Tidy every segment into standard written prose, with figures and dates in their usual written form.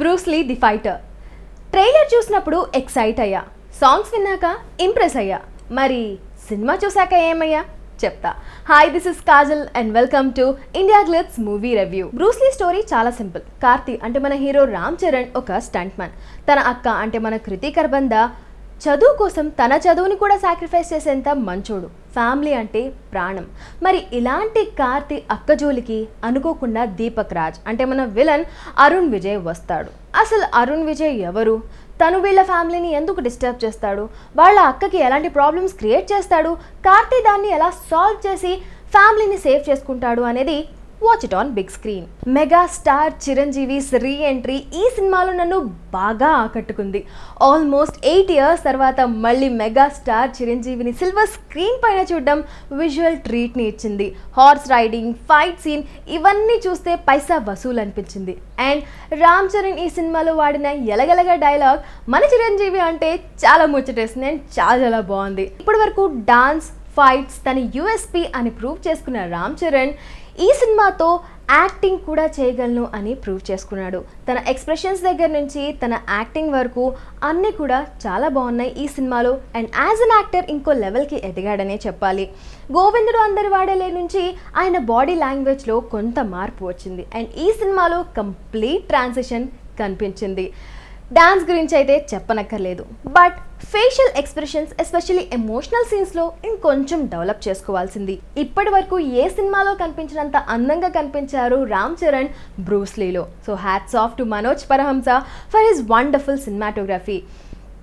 Bruce Lee the fighter. Trailer చూసినప్పుడు excite అయ్యా, songs విన్నాక ఇంప్రెస్ అయ్యా. మరి సినిమా చూసాక ఏమయ్యా చెప్తా. Hi, this is Kajal and welcome to IndiaGlitz movie review. Bruce Lee story చాలా సింపుల్. కార్తీ అంటే మన హీరో రామ్ చరణ్ ఒక స్టంట్ మ్యాన్. తన అక్క అంటే మన కృతి కర్బంద చదువు కోసం తన చదువుని కూడా సాక్రిఫైస్ చేసేంత మంచోడు. ఫ్యామిలీ అంటే ప్రాణం. మరి ఇలాంటి కార్తీ అక్క జోలికి అనుకోకుండా దీపక్ రాజ్ అంటే మన విలన్ అరుణ్ విజయ్ వస్తాడు. అసలు అరుణ్ విజయ్ ఎవరు? తను వీళ్ళ ఫ్యామిలీని ఎందుకు డిస్టర్బ్ చేస్తాడు? వాళ్ళ అక్కకి ఎలాంటి ప్రాబ్లమ్స్ క్రియేట్ చేస్తాడు? కార్తీ దాన్ని ఎలా సాల్వ్ చేసి ఫ్యామిలీని సేవ్ చేసుకుంటాడు అనేది watch it on big screen. Mega star Chiranjeevi's reentry ఈ సినిమాలో నన్ను బాగా ఆకట్టుకుంది. ఆల్మోస్ట్ 8 years తర్వాత మళ్ళీ మెగా స్టార్ చిరంజీవిని సిల్వర్ స్క్రీన్ పైన చూడడం విజువల్ ట్రీట్ని ఇచ్చింది. హార్స్ రైడింగ్, ఫైట్ సీన్ ఇవన్నీ చూస్తే పైసా వసూలు అనిపించింది. అండ్ రామ్ చరణ్ ఈ సినిమాలో వాడిన ఎలగెలగ డైలాగ్ మన చిరంజీవి అంటే చాలా ముచ్చటేసింది అండ్ చాలా బాగుంది. ఇప్పటి వరకు డాన్స్, ఫైట్స్ తన యూఎస్పీ అని ప్రూవ్ చేసుకున్న రామ్ చరణ్ ఈ సినిమాతో యాక్టింగ్ కూడా చేయగలను అని ప్రూవ్ చేసుకున్నాడు. తన ఎక్స్ప్రెషన్స్ దగ్గర నుంచి తన యాక్టింగ్ వరకు అన్నీ కూడా చాలా బాగున్నాయి ఈ సినిమాలో. అండ్ యాజ్ అన్ యాక్టర్ ఇంకో లెవెల్కి ఎదిగాడనే చెప్పాలి. గోవిందుడు అందరి వాడలే నుంచి ఆయన బాడీ లాంగ్వేజ్లో కొంత మార్పు వచ్చింది. అండ్ ఈ సినిమాలో కంప్లీట్ ట్రాన్సిషన్ కనిపించింది. డాన్స్ గురించి అయితే చెప్పనక్కర్లేదు. But facial expressions especially emotional సీన్స్లో ఇంకొంచెం డెవలప్ చేసుకోవాల్సింది. ఇప్పటి వరకు ఏ సినిమాలో కనిపించినంత అందంగా కనిపించారు రామ్ చరణ్ బ్రూస్ లీలో. So hats off to Manoj Paramahamsa for his wonderful cinematography.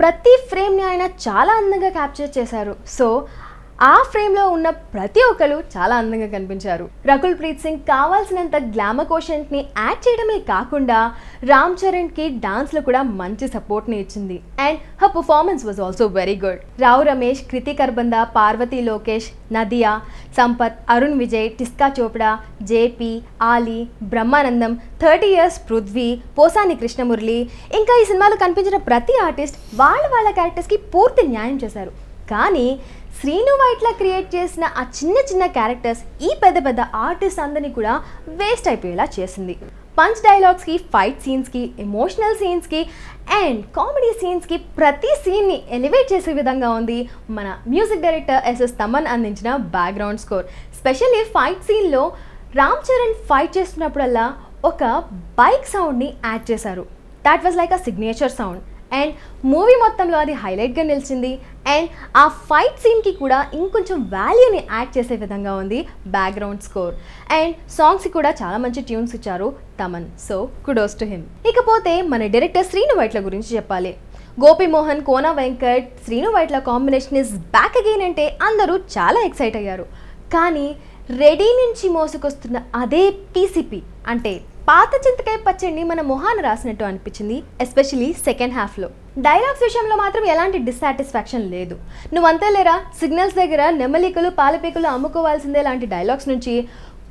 ప్రతి ఫ్రేమ్ని ఆయన చాలా అందంగా క్యాప్చర్ చేశారు. సో ఆ ఫ్రేమ్లో ఉన్న ప్రతి ఒక్కరు చాలా అందంగా కనిపించారు. రకుల్ ప్రీత్ సింగ్ కావాల్సినంత గ్లామర్ కోషెంట్ని యాడ్ చేయడమే కాకుండా రామ్ చరణ్కి డాన్స్లో కూడా మంచి సపోర్ట్ని ఇచ్చింది. And her performance was also very good. Rao Ramesh, Kriti Kharbanda, Parvathi Lokesh, Nadiya, Sampath, Arun Vijay, Tisca Chopra, JP, Ali, Brahmanandam, 30 years Prithvi, Posani Krishna Murali ఇంకా ఈ సినిమాలో కనిపించిన ప్రతి ఆర్టిస్ట్ వాళ్ళ క్యారెక్టర్స్కి పూర్తి న్యాయం చేశారు. కానీ శ్రీను వైట్లా క్రియేట్ చేసిన ఆ చిన్న క్యారెక్టర్స్ ఈ పెద్ద ఆర్టిస్ట్ అందరినీ కూడా వేస్ట్ అయిపోయేలా చేసింది. పంచ్ డైలాగ్స్కి, ఫైట్ సీన్స్కి, ఎమోషనల్ సీన్స్కి అండ్ కామెడీ సీన్స్కి ప్రతి సీన్ని ఎలివేట్ చేసే విధంగా ఉంది మన మ్యూజిక్ డైరెక్టర్ ఎస్ఎస్ తమన్ అందించిన బ్యాక్గ్రౌండ్ స్కోర్. స్పెషల్లీ ఫైట్ సీన్లో రామ్ చరణ్ ఫైట్ చేస్తున్నప్పుడల్లా ఒక బైక్ సౌండ్ని యాడ్ చేశారు. That was like a signature sound. And movie మొత్తంలో అది హైలైట్గా నిలిచింది. అండ్ ఆ ఫైట్ సీన్కి కూడా ఇంకొంచెం వాల్యూని యాడ్ చేసే విధంగా ఉంది బ్యాక్గ్రౌండ్ స్కోర్. అండ్ సాంగ్స్కి కూడా చాలా మంచి ట్యూన్స్ ఇచ్చారు Thaman. So kudos to him. ఇకపోతే మన డైరెక్టర్ శ్రీను వైట్ల గురించి చెప్పాలి. Gopi Mohan, Kona Venkat, Srinu Vaitla combination is back again అంటే అందరూ చాలా ఎక్సైట్ అయ్యారు. కానీ రెడీ నుంచి మోసుకొస్తున్న అదే పీసీపీ అంటే పాత చింతకాయ పచ్చడిని మన మొహాన్ని రాసినట్టు అనిపించింది. ఎస్పెషలీ సెకండ్ హాఫ్లో డైలాగ్స్ విషయంలో మాత్రం ఎలాంటి డిస్సాటిస్ఫాక్షన్ లేదు. నువ్వంతే లేరా, సిగ్నల్స్ దగ్గర నెమ్మలికలు పాలపీకలు అమ్ముకోవాల్సిందే లాంటి డైలాగ్స్ నుంచి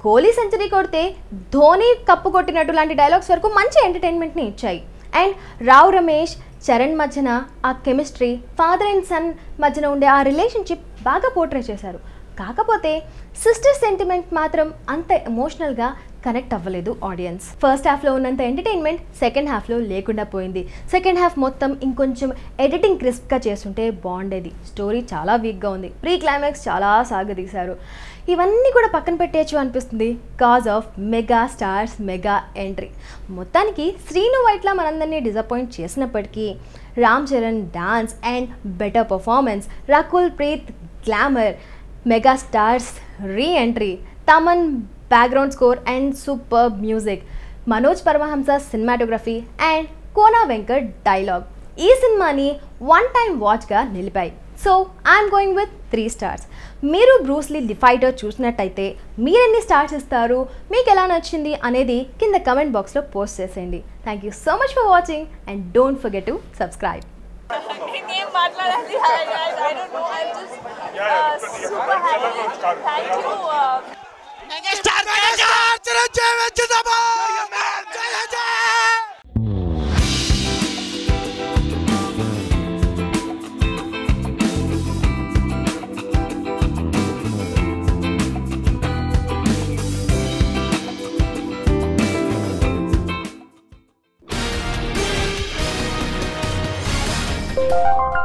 కోహ్లీ సెంచరీ కొడితే ధోని కప్పు కొట్టినట్టు లాంటి డైలాగ్స్ వరకు మంచి ఎంటర్టైన్మెంట్ని ఇచ్చాయి. అండ్ రావు రమేష్, చరణ్ మధ్యన ఆ కెమిస్ట్రీ, ఫాదర్ అండ్ సన్ మధ్యన ఉండే ఆ రిలేషన్షిప్ బాగా పోర్ట్రే చేశారు. కాకపోతే సిస్టర్ సెంటిమెంట్ మాత్రం అంత ఎమోషనల్గా కనెక్ట్ అవ్వలేదు ఆడియన్స్. ఫస్ట్ హాఫ్లో ఉన్నంత ఎంటర్టైన్మెంట్ సెకండ్ హాఫ్లో లేకుండా పోయింది. సెకండ్ హాఫ్ మొత్తం ఇంకొంచెం ఎడిటింగ్ క్రిస్ప్గా చేస్తుంటే బాగుండేది. స్టోరీ చాలా వీక్గా ఉంది. ప్రీ క్లైమాక్స్ చాలా సాగదీశారు. ఇవన్నీ కూడా పక్కన పెట్టేయచ్చు అనిపిస్తుంది cause of mega stars mega entry. మొత్తానికి శ్రీను వైట్లా మనందరినీ డిసప్పాయింట్ చేసినప్పటికీ Ram Charan dance and better performance, Rakul Preet glamour, mega stars reentry, Thaman background score and super music, Manoj Paramahamsa cinematography and Kona Venkat dialogue ఈ సినిమాని వన్ టైం వాచ్గా నిలిపాయి. So I'm going with 3 stars. మీరు Bruce Lee the fighter చూసినట్టయితే మీరెన్ని స్టార్స్ ఇస్తారు, మీకు ఎలా నచ్చింది అనేది కింద కమెంట్ బాక్స్లో పోస్ట్ చేసేయండి. Thank you so much for watching and don't forget to subscribe. super happy. Thank you. you.